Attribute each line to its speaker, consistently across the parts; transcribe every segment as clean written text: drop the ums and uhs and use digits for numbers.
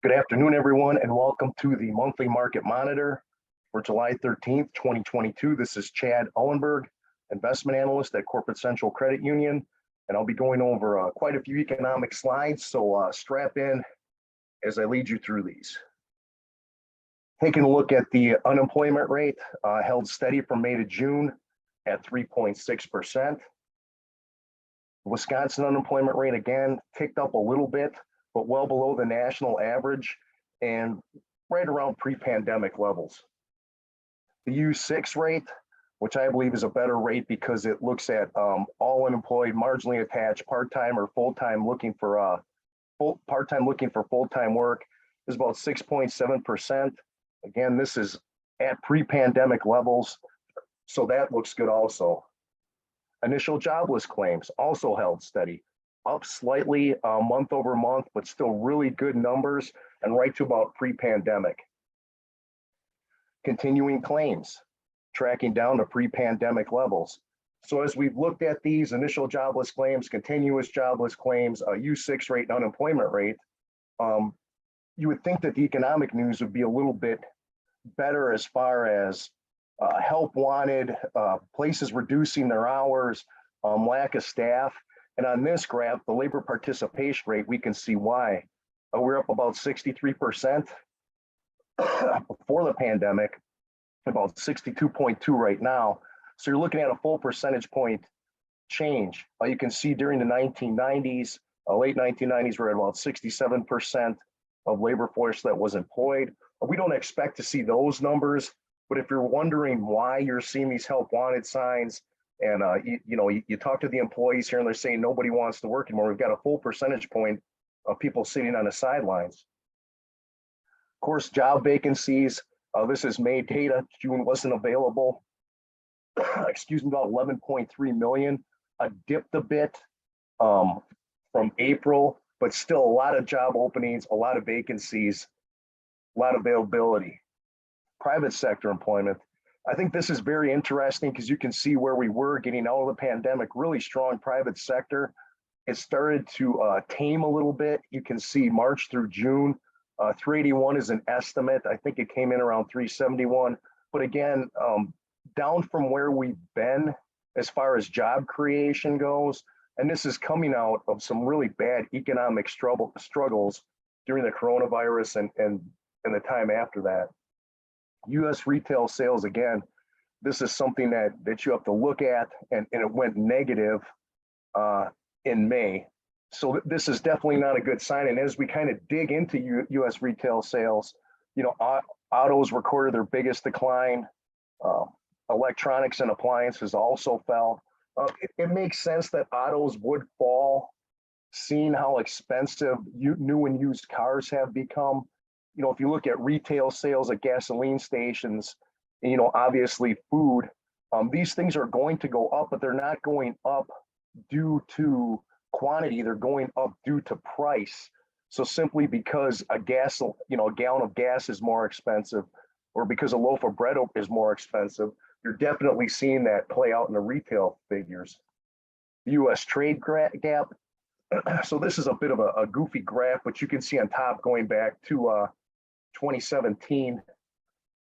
Speaker 1: Good afternoon, everyone, and welcome to the monthly market monitor for July 13th, 2022. This is Chad Ullenberg, investment analyst at Corporate Central Credit Union, and I'll be going over quite a few economic slides, so strap in as I lead you through these. Taking a look at the unemployment rate, held steady from May to June at 3.6%. Wisconsin unemployment rate again ticked up a little bit, but well below the national average and right around pre-pandemic levels. The U6 rate, which I believe is a better rate because it looks at all unemployed, marginally attached, part-time or full-time looking for full-time work, is about 6.7%. Again, this is at pre-pandemic levels, so that looks good also. Initial jobless claims also held steady, up slightly month over month, but still really good numbers and right to about pre-pandemic. Continuing claims, tracking down to pre-pandemic levels. So as we've looked at these initial jobless claims, continuous jobless claims, U6 rate and unemployment rate, you would think that the economic news would be a little bit better as far as help wanted, places reducing their hours, lack of staff. And on this graph, the labor participation rate, we can see why. We're up about 63% before the pandemic, about 62.2 right now. So you're looking at a full percentage point change. You can see during the 1990s, late 1990s, we're at about 67% of labor force that was employed. We don't expect to see those numbers, but if you're wondering why you're seeing these help wanted signs, and you talk to the employees here and they're saying nobody wants to work anymore, we've got a full percentage point of people sitting on the sidelines. Of course, job vacancies, this is May data, June wasn't available. Excuse me, about 11.3 million, dipped a bit from April, but still a lot of job openings, a lot of vacancies, a lot of availability. Private sector employment, I think this is very interesting because you can see where we were getting out of the pandemic, really strong private sector. It started to tame a little bit. You can see March through June, 381 is an estimate. I think it came in around 371, but again, down from where we've been as far as job creation goes. And this is coming out of some really bad economic struggles during the coronavirus and the time after that. U.S. retail sales, again, this is something that you have to look at, and it went negative in May. So this is definitely not a good sign. And as we kind of dig into U.S. retail sales, autos recorded their biggest decline. Electronics and appliances also fell. It makes sense that autos would fall, seeing how expensive new and used cars have become. If you look at retail sales at gasoline stations, obviously food, these things are going to go up, but they're not going up due to quantity, they're going up due to price. So simply because a gallon of gas is more expensive, or because a loaf of bread is more expensive, you're definitely seeing that play out in the retail figures. The U.S. trade gap. So this is a bit of a goofy graph, but you can see on top going back to 2017,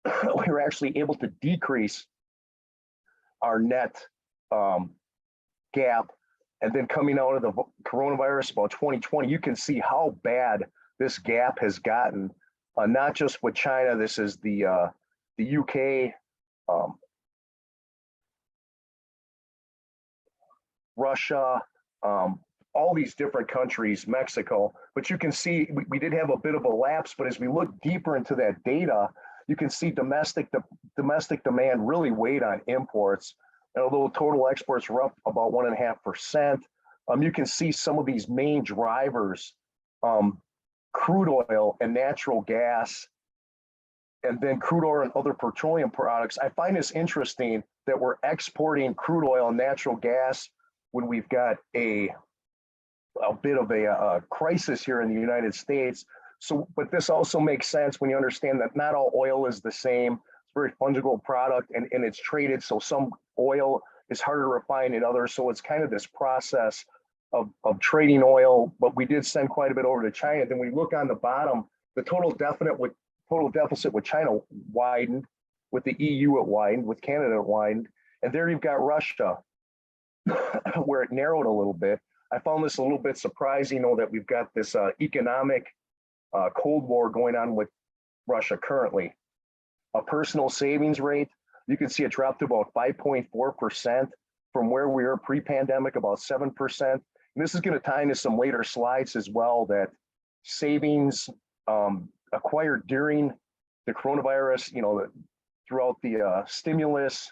Speaker 1: we were actually able to decrease our net gap. And then coming out of the coronavirus about 2020, you can see how bad this gap has gotten, not just with China. This is the UK, Russia, all these different countries, Mexico, but you can see we did have a bit of a lapse, but as we look deeper into that data, you can see domestic demand really weighed on imports. And although total exports were up about 1.5%, you can see some of these main drivers, crude oil and natural gas, and then crude oil and other petroleum products. I find this interesting that we're exporting crude oil and natural gas when we've got a bit of a crisis here in the United States. So, but this also makes sense when you understand that not all oil is the same. It's a very fungible product, and it's traded. So some oil is harder to refine than others. So it's kind of this process of trading oil, but we did send quite a bit over to China. Then we look on the bottom The total deficit with China widened, with the EU it widened, with Canada it widened, and there you've got Russia, where it narrowed a little bit. I found this a little bit surprising, that we've got this economic Cold War going on with Russia currently. A personal savings rate, you can see it dropped to about 5.4% from where we were pre-pandemic, about 7%. And this is going to tie into some later slides as well, that savings acquired during the coronavirus, throughout the stimulus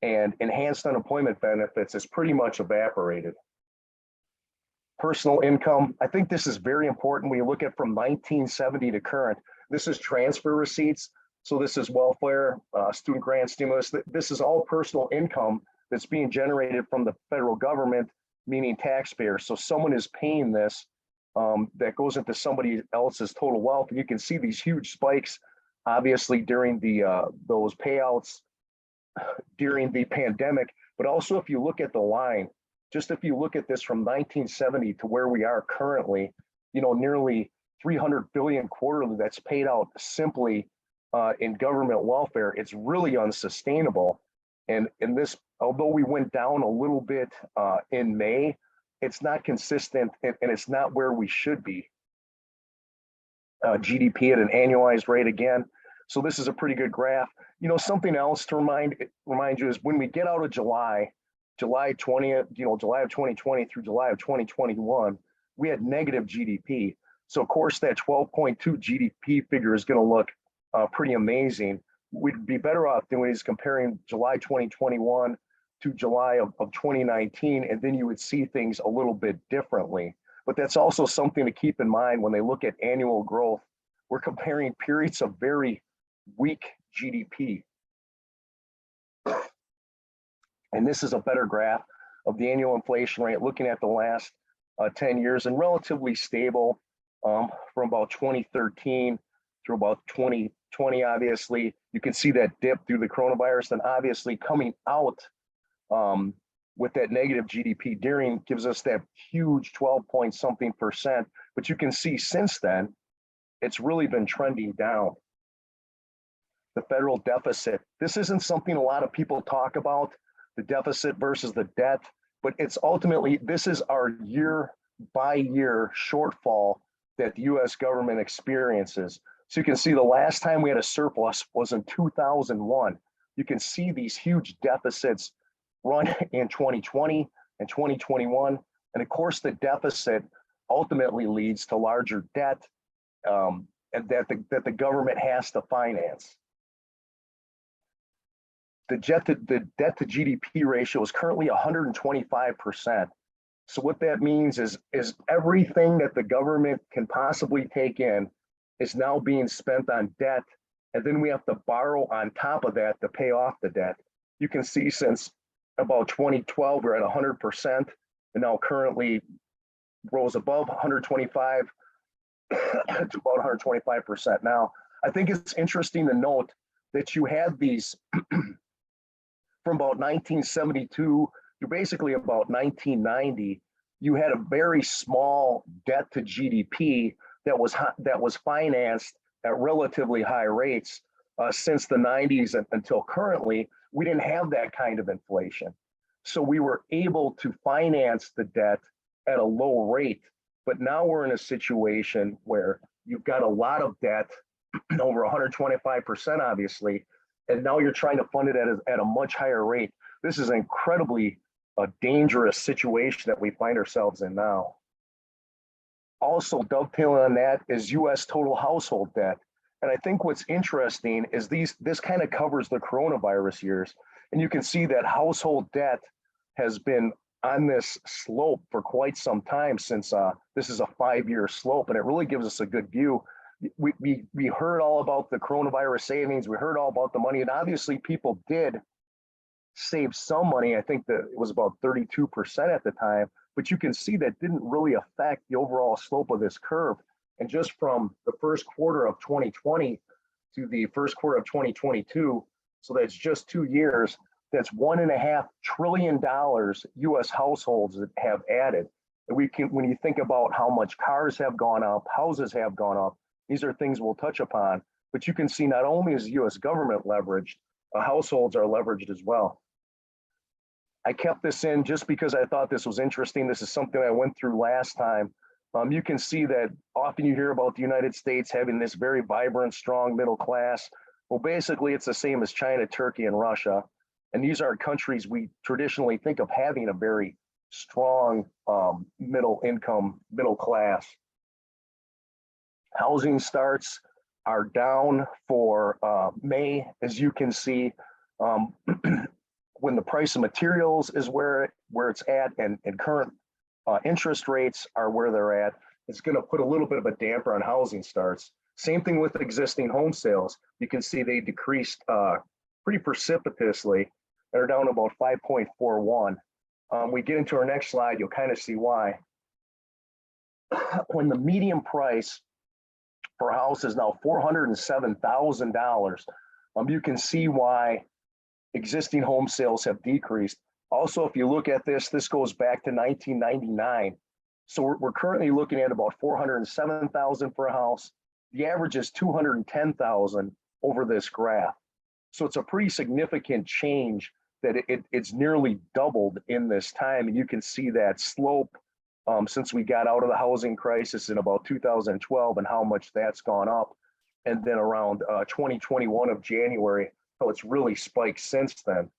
Speaker 1: and enhanced unemployment benefits is pretty much evaporated. Personal income, I think this is very important when you look at from 1970 to current. This is transfer receipts. So this is welfare, student grant stimulus. This is all personal income that's being generated from the federal government, meaning taxpayers. So someone is paying this that goes into somebody else's total wealth. And you can see these huge spikes, obviously, during those payouts during the pandemic. But also, if you look at the line, just if you look at this from 1970 to where we are currently, nearly 300 billion quarterly that's paid out simply in government welfare. It's really unsustainable. And this, although we went down a little bit in May, it's not consistent and it's not where we should be. GDP at an annualized rate again. So this is a pretty good graph. Something else to remind you is when we get out of July 20th, July of 2020 through July of 2021, we had negative GDP. So of course that 12.2 GDP figure is going to look pretty amazing. We'd be better off doing is comparing July 2021 to July of 2019, and then you would see things a little bit differently. But that's also something to keep in mind when they look at annual growth. We're comparing periods of very weak GDP. And this is a better graph of the annual inflation rate, looking at the last 10 years, and relatively stable from about 2013 through about 2020, obviously. You can see that dip through the coronavirus, and obviously coming out with that negative GDP during gives us that huge 12 point something percent. But you can see since then, it's really been trending down. The federal deficit, this isn't something a lot of people talk about, the deficit versus the debt, but it's ultimately, this is our year by year shortfall that the US government experiences. So you can see the last time we had a surplus was in 2001. You can see these huge deficits run in 2020 and 2021. And of course, the deficit ultimately leads to larger debt and that the government has to finance. The debt to GDP ratio is currently 125%. So what that means is everything that the government can possibly take in is now being spent on debt. And then we have to borrow on top of that to pay off the debt. You can see since about 2012, we're at 100%, and now currently rose above 125 to about 125% now. I think it's interesting to note that you had these from about 1972 to basically about 1990, you had a very small debt to GDP that was financed at relatively high rates. Since the 90s until currently, we didn't have that kind of inflation. So we were able to finance the debt at a low rate. But now we're in a situation where you've got a lot of debt, over 125%, obviously, and now you're trying to fund it at a much higher rate. This is an incredibly dangerous situation that we find ourselves in now. Also, dovetailing on that is US total household debt. And I think what's interesting is this kind of covers the coronavirus years. And you can see that household debt has been on this slope for quite some time, since this is a 5-year slope, and it really gives us a good view. We heard all about the coronavirus savings, we heard all about the money, and obviously people did save some money. I think that it was about 32% at the time, but you can see that didn't really affect the overall slope of this curve. And just from the first quarter of 2020 to the first quarter of 2022, so that's just 2 years, that's $1.5 trillion US households that have added. And when you think about how much cars have gone up, houses have gone up, These are things we'll touch upon, but you can see not only is the US government leveraged, households are leveraged as well. I kept this in just because I thought this was interesting. This is something I went through last time. You can see that often you hear about the United States having this very vibrant, strong middle class. Well, basically, it's the same as China, Turkey, and Russia. And these are countries we traditionally think of having a very strong middle income, middle class. Housing starts are down for May, as you can see. When the price of materials is where it's at, and current interest rates are where they're at, it's going to put a little bit of a damper on housing starts. Same thing with existing home sales. You can see they decreased pretty precipitously. They're down about 5.41. We get into our next slide, you'll kind of see why. When the median price for a house is now $407,000, you can see why existing home sales have decreased. Also, if you look at this goes back to 1999. So we're currently looking at about 407,000 for a house. The average is 210,000 over this graph. So it's a pretty significant change that it's nearly doubled in this time. And you can see that slope since we got out of the housing crisis in about 2012 and how much that's gone up. And then around 2021 of January, so it's really spiked since then.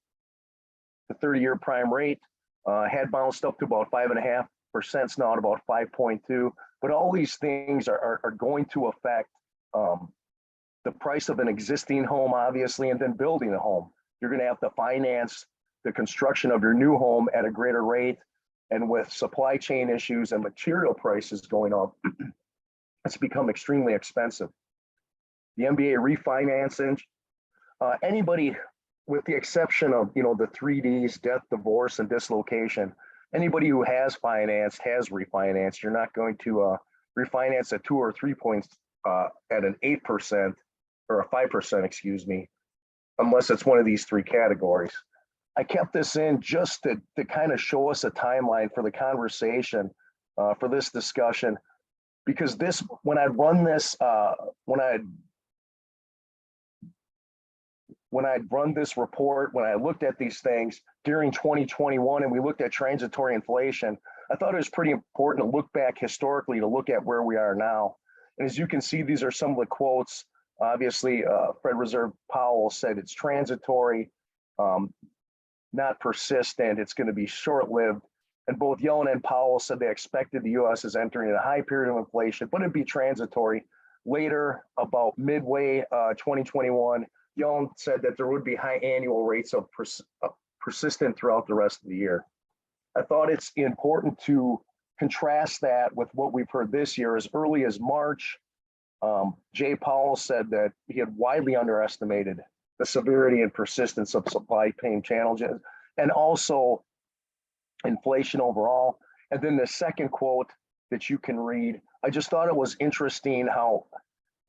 Speaker 1: The 30-year prime rate had bounced up to about 5.5%, now at about 5.2. But all these things are going to affect the price of an existing home, obviously, and then building a home. You're going to have to finance the construction of your new home at a greater rate. And with supply chain issues and material prices going up, it's become extremely expensive. The MBA refinancing, anybody, with the exception of the 3Ds, death, divorce, and dislocation, anybody who has financed has refinanced. You're not going to refinance at 2 or 3 points at an 8% or a 5%, excuse me, unless it's one of these three categories. I kept this in just to kind of show us a timeline for the conversation, for this discussion, because when I'd run this report, when I looked at these things during 2021 and we looked at transitory inflation, I thought it was pretty important to look back historically to look at where we are now. And as you can see, these are some of the quotes. Obviously, Fed Reserve Powell said it's transitory, not persistent, it's going to be short-lived. And both Yellen and Powell said they expected the US is entering a high period of inflation, but it'd be transitory. Later, about midway 2021, Yellen said that there would be high annual rates of persistent throughout the rest of the year. I thought it's important to contrast that with what we've heard this year. As early as March, Jay Powell said that he had widely underestimated the severity and persistence of supply chain challenges and also inflation overall. And then the second quote that you can read, I just thought it was interesting how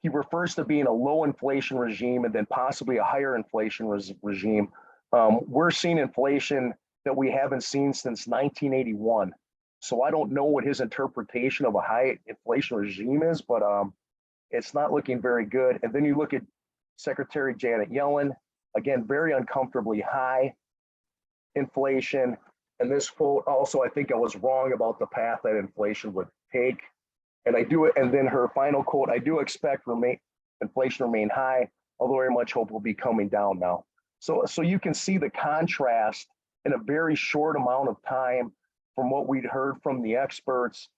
Speaker 1: he refers to being a low inflation regime and then possibly a higher inflation regime. We're seeing inflation that we haven't seen since 1981. So I don't know what his interpretation of a high inflation regime is, but it's not looking very good. And then you look at Secretary Janet Yellen, again, very uncomfortably high inflation. And this quote also, I think I was wrong about the path that inflation would take. And then her final quote, I do expect inflation to remain high, although very much hope will be coming down now. So you can see the contrast in a very short amount of time from what we'd heard from the experts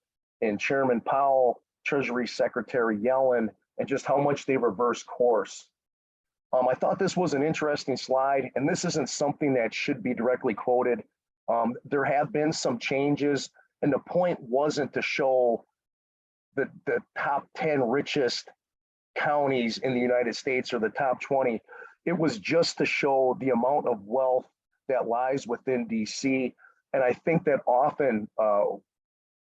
Speaker 1: and Chairman Powell, Treasury Secretary Yellen, and just how much they reversed course. I thought this was an interesting slide, and this isn't something that should be directly quoted. There have been some changes, and the point wasn't to show the top 10 richest counties in the United States or the top 20. It was just to show the amount of wealth that lies within DC. And I think that often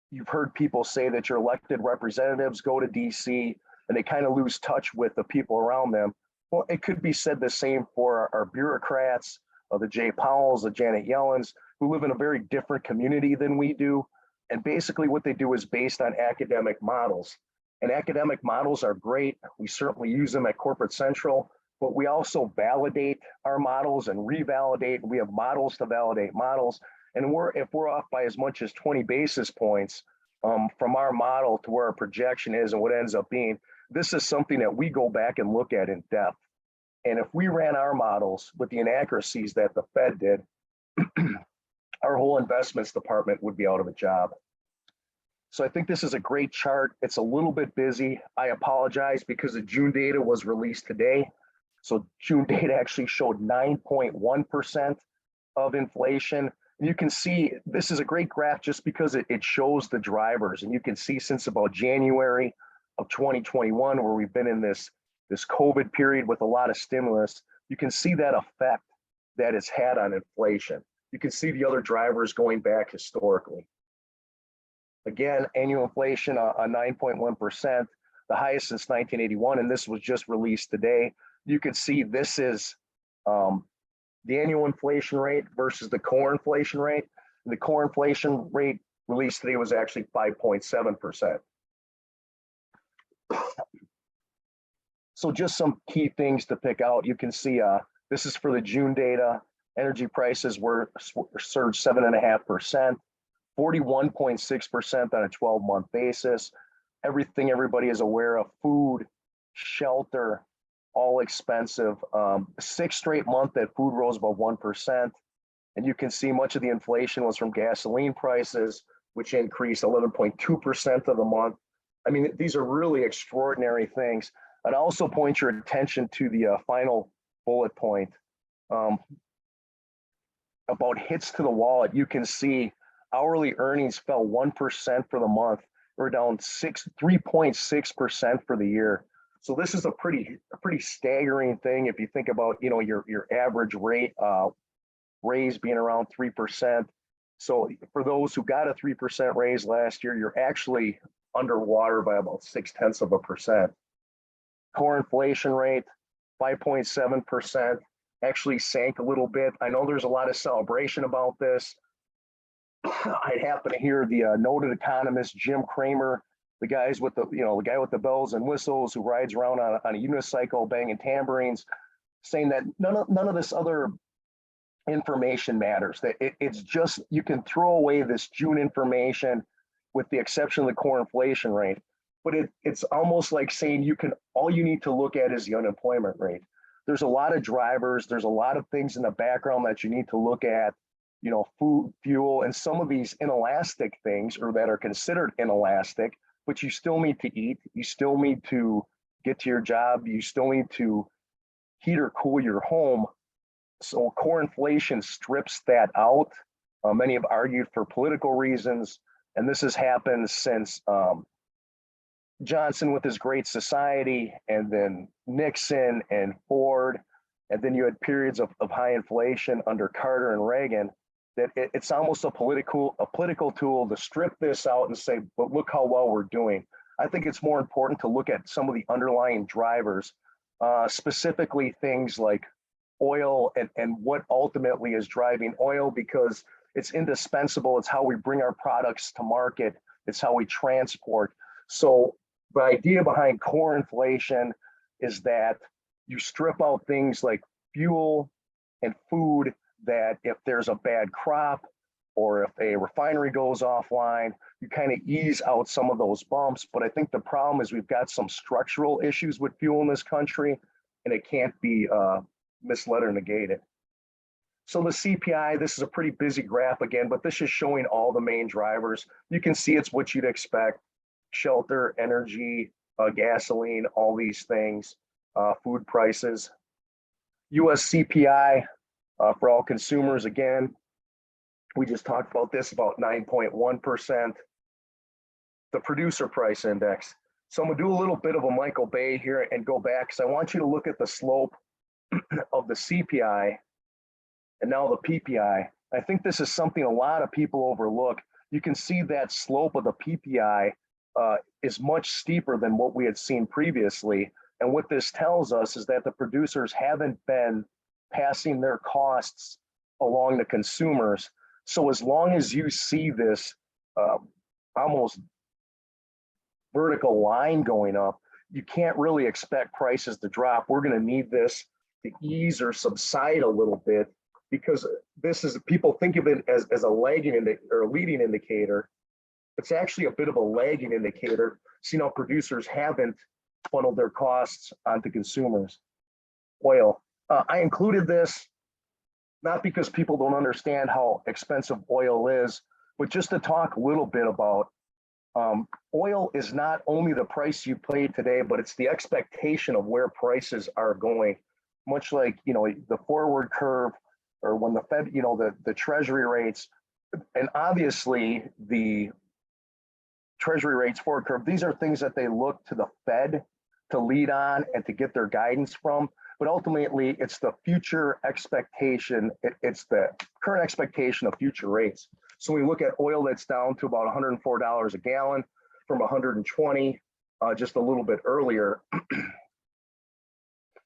Speaker 1: you've heard people say that your elected representatives go to DC and they kind of lose touch with the people around them. Well, it could be said the same for our bureaucrats, the Jay Powells, the Janet Yellens, who live in a very different community than we do. And basically what they do is based on academic models. And academic models are great. We certainly use them at Corporate Central, but we also validate our models and revalidate. We have models to validate models. And if we're off by as much as 20 basis points from our model to where our projection is and what ends up being, this is something that we go back and look at in depth. And if we ran our models with the inaccuracies that the Fed did, our whole investments department would be out of a job. So I think this is a great chart. It's a little bit busy. I apologize because the June data was released today. So June data actually showed 9.1% of inflation. And you can see this is a great graph just because it shows the drivers. And you can see since about January of 2021, where we've been in this COVID period with a lot of stimulus, you can see that effect that it's had on inflation. You can see the other drivers going back historically. Again, annual inflation on 9.1%, the highest since 1981, and this was just released today. You can see this is the annual inflation rate versus the core inflation rate. The core inflation rate released today was actually 5.7%. So just some key things to pick out. You can see this is for the June data. Energy prices surged 7.5%. 41.6% on a 12-month basis. Everything everybody is aware of, food, shelter, all expensive. 6th straight month that food rose about 1%. And you can see much of the inflation was from gasoline prices, which increased 11.2% of the month. I mean, these are really extraordinary things. I'd also point your attention to the final bullet point about hits to the wallet. You can see hourly earnings fell 1% for the month. We're down 3.6% for the year. So this is a pretty staggering thing if you think about your average rate raise being around 3%. So for those who got a 3% raise last year, you're actually underwater by about 0.6%. Core inflation rate 5.7%, actually sank a little bit. I know there's a lot of celebration about this. I happen to hear the noted economist Jim Cramer, the guy with the bells and whistles who rides around on a unicycle banging tambourines, saying that none of this other information matters. That it's just, you can throw away this June information with the exception of the core inflation rate. But it's almost like saying all you need to look at is the unemployment rate. There's a lot of drivers. There's a lot of things in the background that you need to look at. Food, fuel, and some of these inelastic things, or that are considered inelastic, but you still need to eat. You still need to get to your job. You still need to heat or cool your home. So core inflation strips that out. Many have argued for political reasons, and this has happened since Johnson with his Great Society, and then Nixon and Ford, and then you had periods of high inflation under Carter and Reagan. That it's almost a political tool to strip this out and say, but look how well we're doing. I think it's more important to look at some of the underlying drivers, specifically things like oil and what ultimately is driving oil, because it's indispensable. It's how we bring our products to market. It's how we transport. So the idea behind core inflation is that you strip out things like fuel and food, that if there's a bad crop or if a refinery goes offline, you kind of ease out some of those bumps. But I think the problem is we've got some structural issues with fuel in this country, and it can't be misled or negated. So the CPI, this is a pretty busy graph again, but this is showing all the main drivers. You can see it's what you'd expect: shelter, energy, gasoline, all these things, food prices. US CPI, for all consumers, again, we just talked about this, about 9.1%. The producer price index. So I'm gonna do a little bit of a Michael Bay here and go back, because I want you to look at the slope of the CPI and now the PPI. I think this is something a lot of people overlook. You can see that slope of the PPI is much steeper than what we had seen previously. And what this tells us is that the producers haven't been passing their costs along to consumers. So as long as you see this almost vertical line going up, you can't really expect prices to drop. We're going to need this to ease or subside a little bit, because this is, people think of it as a lagging or a leading indicator. It's actually a bit of a lagging indicator. See, now producers haven't funneled their costs onto consumers. Oil. I included this not because people don't understand how expensive oil is, but just to talk a little bit about oil is not only the price you pay today, but it's the expectation of where prices are going. Much like, you know, the forward curve, or when the Fed, you know, the treasury rates, and obviously the treasury rates forward curve, these are things that they look to the Fed to lead on and to get their guidance from. But ultimately, it's the future expectation, it's the current expectation of future rates. So we look at oil that's down to about $104 a gallon from 120 just a little bit earlier.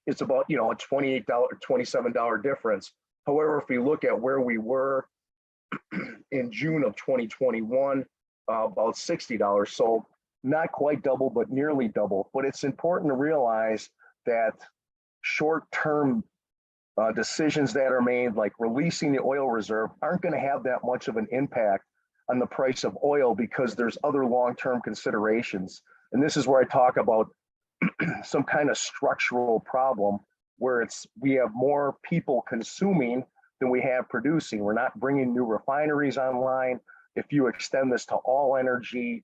Speaker 1: It's about, you know, a $28, $27 difference. However, if we look at where we were in June of 2021, about $60. So not quite double, but nearly double. But it's important to realize that short-term decisions that are made, like releasing the oil reserve, aren't going to have that much of an impact on the price of oil, because there's other long-term considerations. And this is where I talk about some kind of structural problem, where we have more people consuming than we have producing. We're not bringing new refineries online. If you extend this to all energy,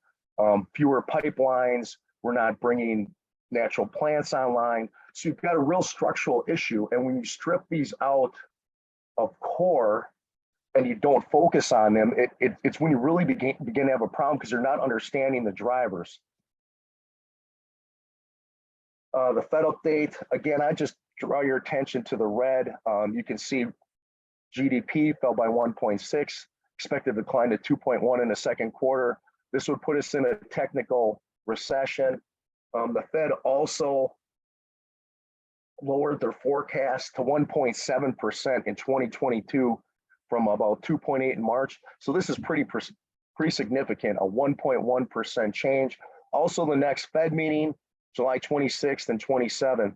Speaker 1: fewer pipelines, we're not bringing natural plants online. So you've got a real structural issue. And when you strip these out of core and you don't focus on them, it's when you really begin to have a problem, because you're not understanding the drivers. The Fed update, again, I just draw your attention to the red. You can see GDP fell by 1.6, expected decline to 2.1 in the second quarter. This would put us in a technical recession. The Fed also lowered their forecast to 1.7% in 2022 from about 2.8 in March. So this is pretty significant, a 1.1% change. Also, the next Fed meeting, July 26th and 27th.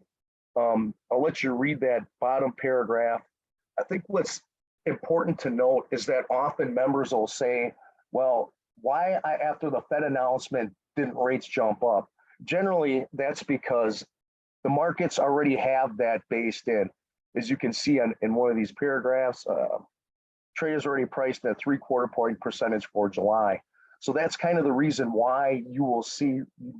Speaker 1: I'll let you read that bottom paragraph. I think what's important to note is that often members will say, well, why after the Fed announcement didn't rates jump up? Generally, that's because the markets already have that based in. As you can see in one of these paragraphs, traders already priced at 0.75 point percentage for July. So that's kind of the reason why you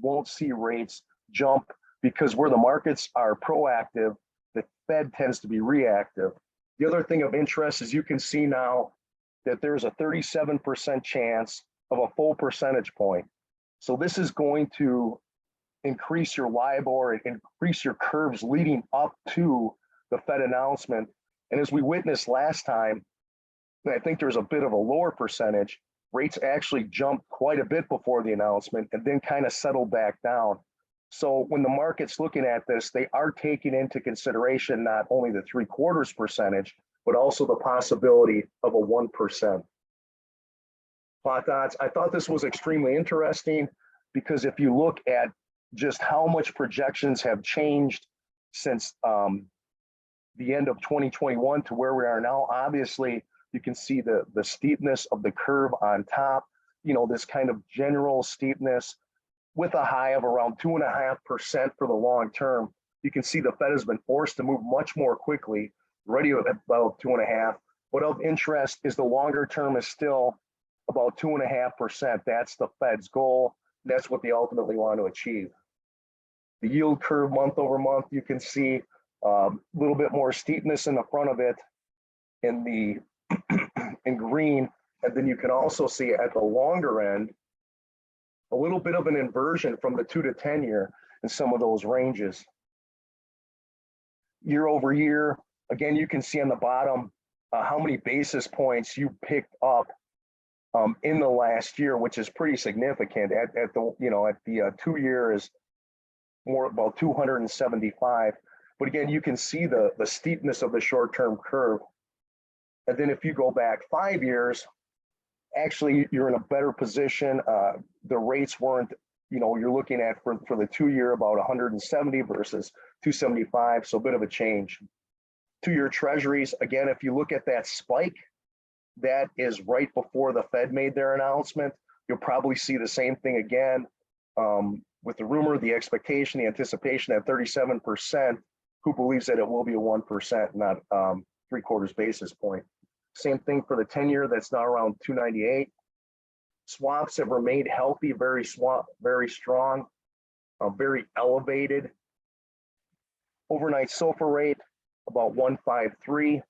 Speaker 1: won't see rates jump, because where the markets are proactive, the Fed tends to be reactive. The other thing of interest is you can see now that there's a 37% chance of a full percentage point. So this is going to increase your LIBOR and increase your curves leading up to the Fed announcement. And as we witnessed last time, I think there's a bit of a lower percentage. Rates actually jumped quite a bit before the announcement and then kind of settled back down. So when the market's looking at this, they are taking into consideration not only the 0.75 percentage, but also the possibility of a 1%. Plot odds. I thought this was extremely interesting, because if you look at just how much projections have changed since the end of 2021 to where we are now, obviously you can see the steepness of the curve on top, you know, this kind of general steepness with a high of around 2.5% for the long term. You can see the Fed has been forced to move much more quickly, already at about 2.5. But of interest is the longer term is still about 2.5%. That's the Fed's goal. That's what they ultimately want to achieve. The yield curve month over month, you can see a little bit more steepness in the front of it in the in green. And then you can also see at the longer end, a little bit of an inversion from the 2 to 10 year in some of those ranges. Year over year, again, you can see on the bottom how many basis points you picked up in the last year, which is pretty significant. At the 2 year is more about 275. But again, you can see the steepness of the short-term curve. And then if you go back 5 years, actually you're in a better position. The rates weren't you're looking at for the 2-year about 170 versus 275, so a bit of a change. 2-year treasuries, again, if you look at that spike, that is right before the Fed made their announcement. You'll probably see the same thing again with the rumor, the expectation, the anticipation at 37%, who believes that it will be a 1%, not 3/4 basis point. Same thing for the 10-year, that's now around 298. Swaps have remained healthy, very strong, very elevated. Overnight SOFR rate, about 153.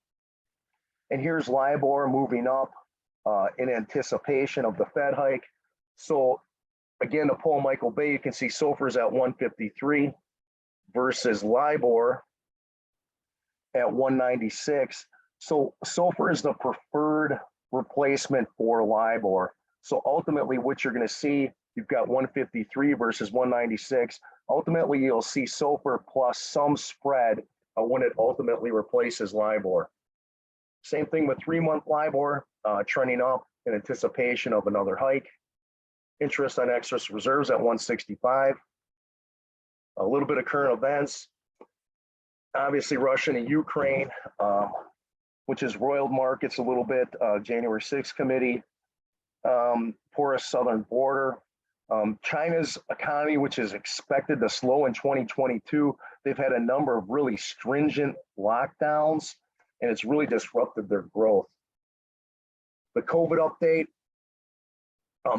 Speaker 1: And here's LIBOR moving up in anticipation of the Fed hike. So again, to pull Michael Bay, you can see SOFR is at 153 versus LIBOR at 196. So SOFR is the preferred replacement for LIBOR. So ultimately what you're going to see, you've got 153 versus 196. Ultimately, you'll see SOFR plus some spread when it ultimately replaces LIBOR. Same thing with 3-month LIBOR, trending up in anticipation of another hike. Interest on excess reserves at 165. A little bit of current events. Obviously, Russia and Ukraine, which has roiled markets a little bit. January 6th committee, porous southern border. China's economy, which is expected to slow in 2022, they've had a number of really stringent lockdowns, and it's really disrupted their growth. The COVID update,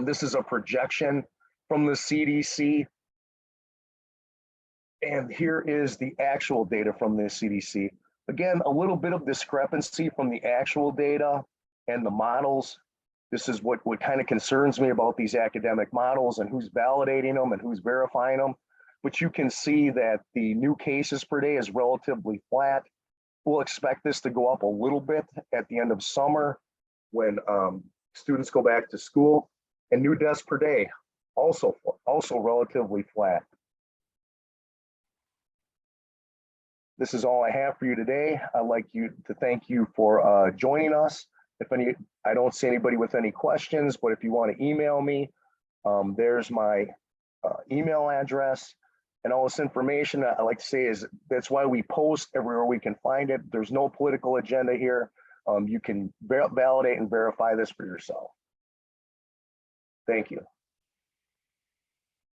Speaker 1: this is a projection from the CDC. And here is the actual data from the CDC. Again, a little bit of discrepancy from the actual data and the models. This is what kind of concerns me about these academic models and who's validating them and who's verifying them. But you can see that the new cases per day is relatively flat. We'll expect this to go up a little bit at the end of summer when students go back to school, and new deaths per day also relatively flat. This is all I have for you today. I'd like to thank you for joining us. I don't see anybody with any questions, but if you want to email me, there's my email address. And all this information, I like to say, is that's why we post everywhere we can find it. There's no political agenda here. You can validate and verify this for yourself. Thank you.